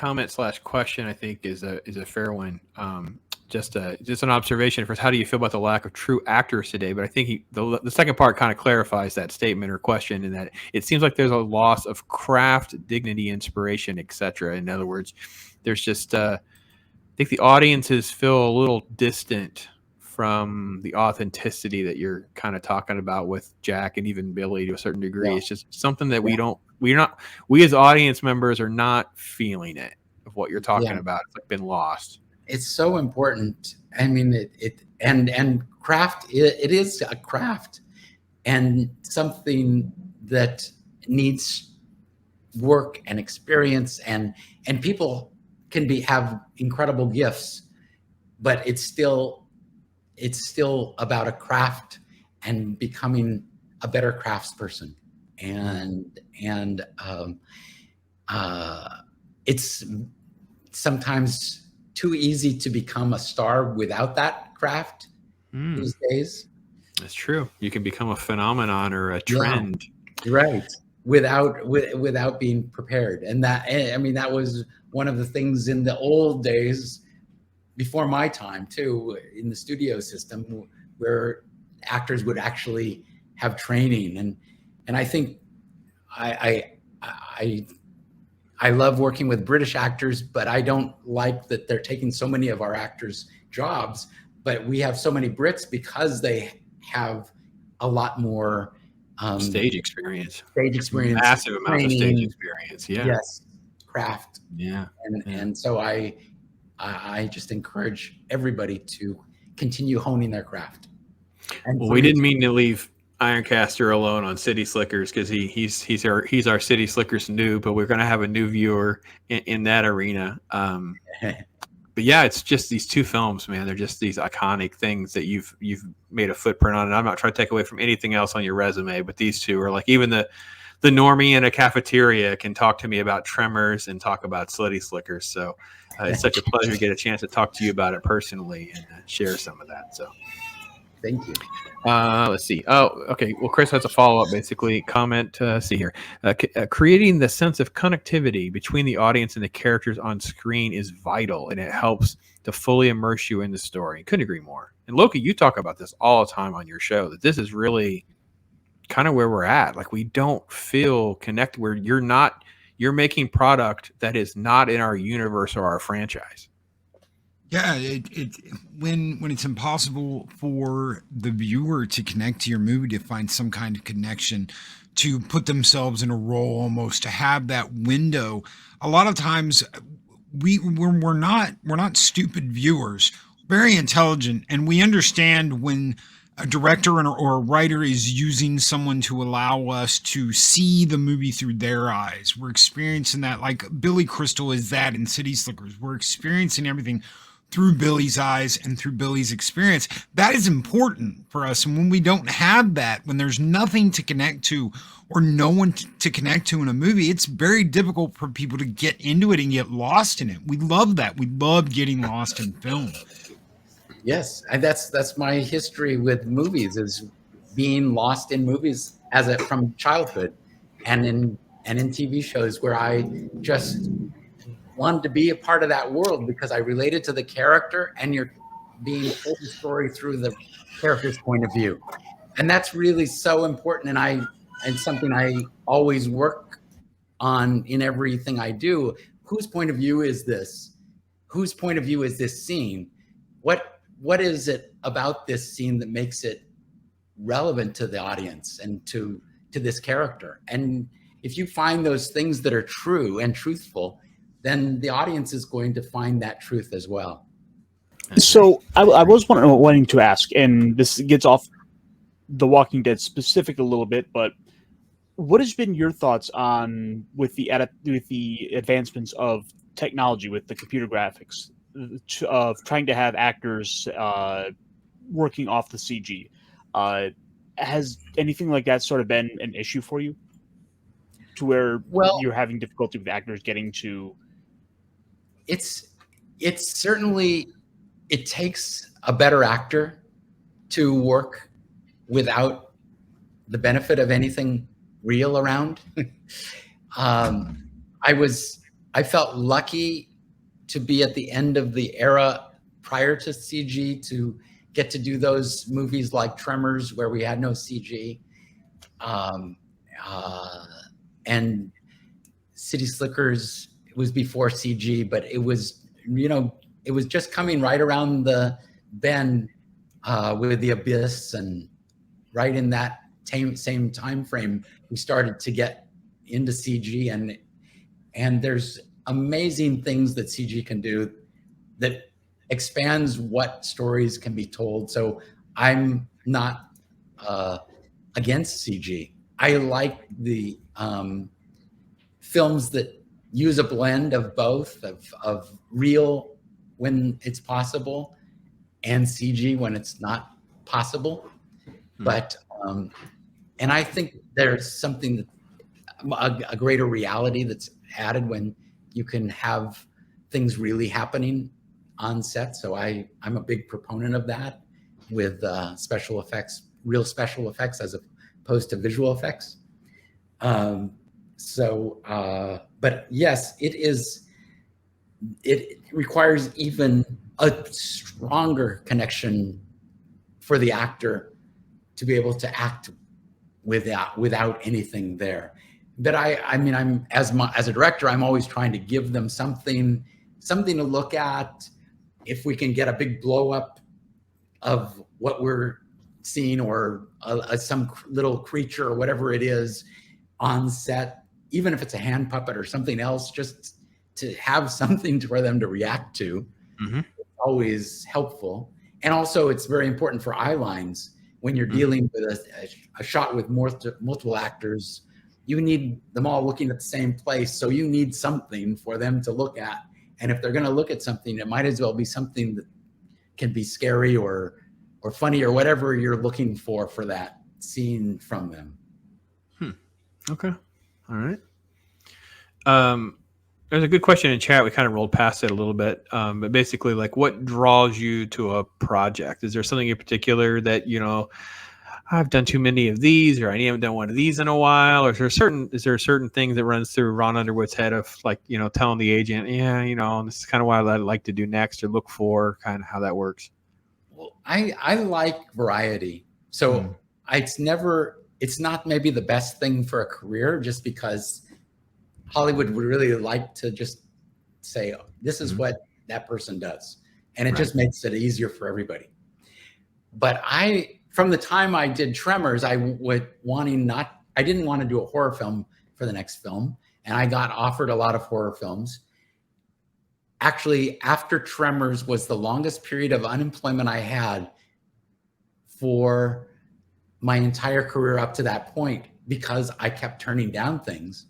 comment / question, I think, is a fair one. Just an observation. First, how do you feel about the lack of true actors today? But I think the second part kind of clarifies that statement or question, in that it seems like there's a loss of craft, dignity, inspiration, etc. In other words, there's just I think the audiences feel a little distant from the authenticity that you're kind of talking about with Jack and even Billy to a certain degree. Yeah. It's just something that we as audience members are not feeling it of what you're talking about. It's like been lost. It's so important. I mean, and craft, it is a craft and something that needs work and experience, and people can have incredible gifts, but it's still about a craft and becoming a better craftsperson. And it's sometimes too easy to become a star without that craft these days. That's true. You can become a phenomenon or a trend, right? Without being prepared. And that was one of the things in the old days, before my time too, in the studio system, where actors would actually have training. And I think I love working with British actors, but I don't like that they're taking so many of our actors' jobs. But we have so many Brits because they have a lot more stage experience, massive amount of stage experience. Yeah. Yes. Craft. Yeah. And so I just encourage everybody to continue honing their craft. Well, we didn't mean to leave Ironcaster alone on City Slickers, because he's our City Slickers noob, but we're going to have a new viewer in that arena. But yeah, it's just these two films, man. They're just these iconic things that you've made a footprint on. And I'm not trying to take away from anything else on your resume, but these two are like, even the normie in a cafeteria can talk to me about Tremors and talk about City Slickers. So it's such a pleasure to get a chance to talk to you about it personally and share some of that. So thank you. Let's see. Oh, okay. Well, Chris has a follow-up, basically comment. See here. Creating the sense of connectivity between the audience and the characters on screen is vital, and it helps to fully immerse you in the story. Couldn't agree more. And Loki, you talk about this all the time on your show, that this is really kind of where we're at. Like, we don't feel connected, where you're making product that is not in our universe or our franchise. Yeah, when it's impossible for the viewer to connect to your movie, to find some kind of connection, to put themselves in a role, almost to have that window. A lot of times, we're not stupid viewers, very intelligent, and we understand when a director or a writer is using someone to allow us to see the movie through their eyes. We're experiencing that, like Billy Crystal is that in City Slickers. We're experiencing everything through Billy's eyes and through Billy's experience. That is important for us. And when we don't have that, when there's nothing to connect to or no one to connect to in a movie, it's very difficult for people to get into it and get lost in it. We love that. We love getting lost in film. Yes, and that's my history with movies, is being lost in movies from childhood, and in TV shows, where I just wanted to be a part of that world because I related to the character, and you're being told the story through the character's point of view, and that's really so important. And something I always work on in everything I do. Whose point of view is this? Whose point of view is this scene? What is it about this scene that makes it relevant to the audience and to this character? And if you find those things that are true and truthful, then the audience is going to find that truth as well. So I was wanting to ask, and this gets off The Walking Dead specific a little bit, but what has been your thoughts on with the advancements of technology, with the computer graphics, of trying to have actors working off the CG? Has anything like that sort of been an issue for you, to where you're having difficulty with actors getting to? It's certainly, it takes a better actor to work without the benefit of anything real around. I was I felt lucky to be at the end of the era prior to CG to get to do those movies like Tremors where we had no CG, and City Slickers. It was before CG, but it was, it was just coming right around the bend with The Abyss, and right in that same time frame we started to get into CG, and there's amazing things that CG can do that expands what stories can be told. So I'm not against CG. I like the films that use a blend of both, of real when it's possible and CG when it's not possible. But and I think there's something that a greater reality that's added when you can have things really happening on set. So I'm a big proponent of that with special effects, real special effects as opposed to visual effects. But yes, it requires even a stronger connection for the actor to be able to act without anything there. But I mean, I'm as a director, I'm always trying to give them something to look at. If we can get a big blow up of what we're seeing, or some little creature or whatever it is on set, even if it's a hand puppet or something else, just to have something for them to react to, it's always helpful. And also, it's very important for eye lines when you're dealing with a shot with multiple actors. You need them all looking at the same place, so you need something for them to look at. And if they're going to look at something, it might as well be something that can be scary or funny or whatever you're looking for that scene from them. Okay. All right. There's a good question in chat. We kind of rolled past it a little bit. But basically, like, what draws you to a project? Is there something in particular that, I've done too many of these, or I haven't done one of these in a while? Or is there certain things that runs through Ron Underwood's head of, like, telling the agent, this is kind of what I'd like to do next or look for, kind of how that works? Well, I like variety. So it's not maybe the best thing for a career, just because Hollywood would really like to just say, this is what that person does. And it just makes it easier for everybody. But from the time I did Tremors, I didn't want to do a horror film for the next film. And I got offered a lot of horror films. Actually, after Tremors was the longest period of unemployment I had for my entire career up to that point, because I kept turning down things,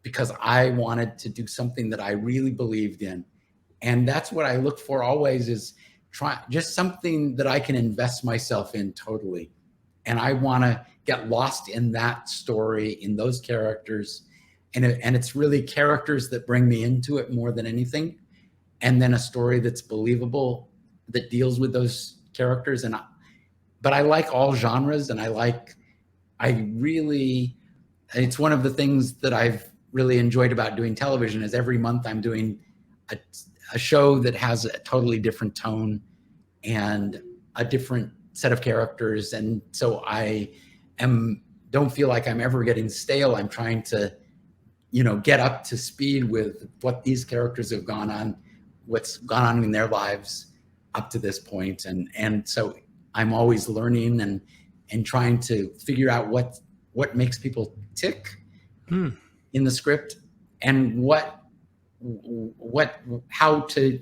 because I wanted to do something that I really believed in. And that's what I look for always, is just something that I can invest myself in totally. And I want to get lost in that story, in those characters. And it's really characters that bring me into it more than anything. And then a story that's believable, that deals with those characters. But I like all genres, and it's one of the things that I've really enjoyed about doing television, is every month I'm doing a show that has a totally different tone and a different set of characters. And so I don't feel like I'm ever getting stale. I'm trying to, get up to speed with what these characters have gone on, what's gone on in their lives up to this point. And so I'm always learning and trying to figure out what makes people tick in the script, and how to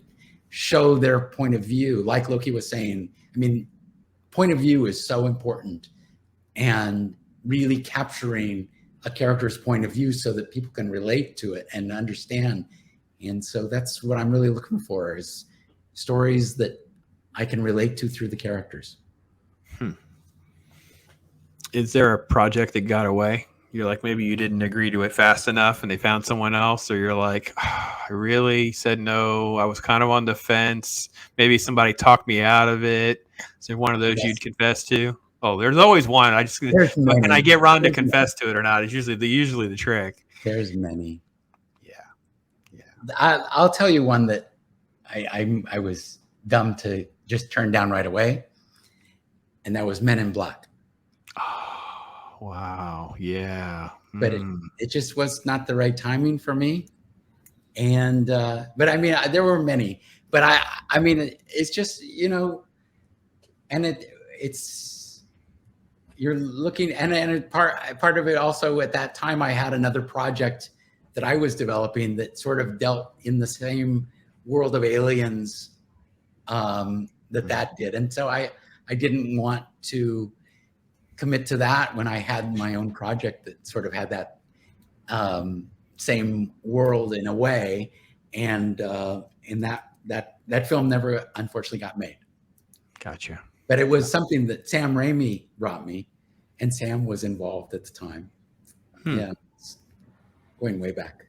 show their point of view. Like Loki was saying, I mean, point of view is so important, and really capturing a character's point of view so that people can relate to it and understand. And so that's what I'm really looking for, is stories that I can relate to through the characters. Is there a project that got away? You're like, maybe you didn't agree to it fast enough and they found someone else, or you're like, I really said no, I was kind of on the fence, maybe somebody talked me out of it. Is there one of those you'd confess to? Oh, there's always one. Can I get Ron to confess to it or not? It's usually the trick. There's many. Yeah. I'll tell you one that I was dumb to just turn down right away, and that was Men in Black. Oh, wow. Yeah. But it just was not the right timing for me. And but I mean, there were many, but I mean, it's just, you know, and it's you're looking, and part of it also, at that time I had another project that I was developing that sort of dealt in the same world of aliens that did, and so I didn't want to commit to that when I had my own project that sort of had that same world in a way, and in that film never unfortunately got made. Gotcha. But it was something that Sam Raimi brought me, and Sam was involved at the time. Yeah, it's going way back.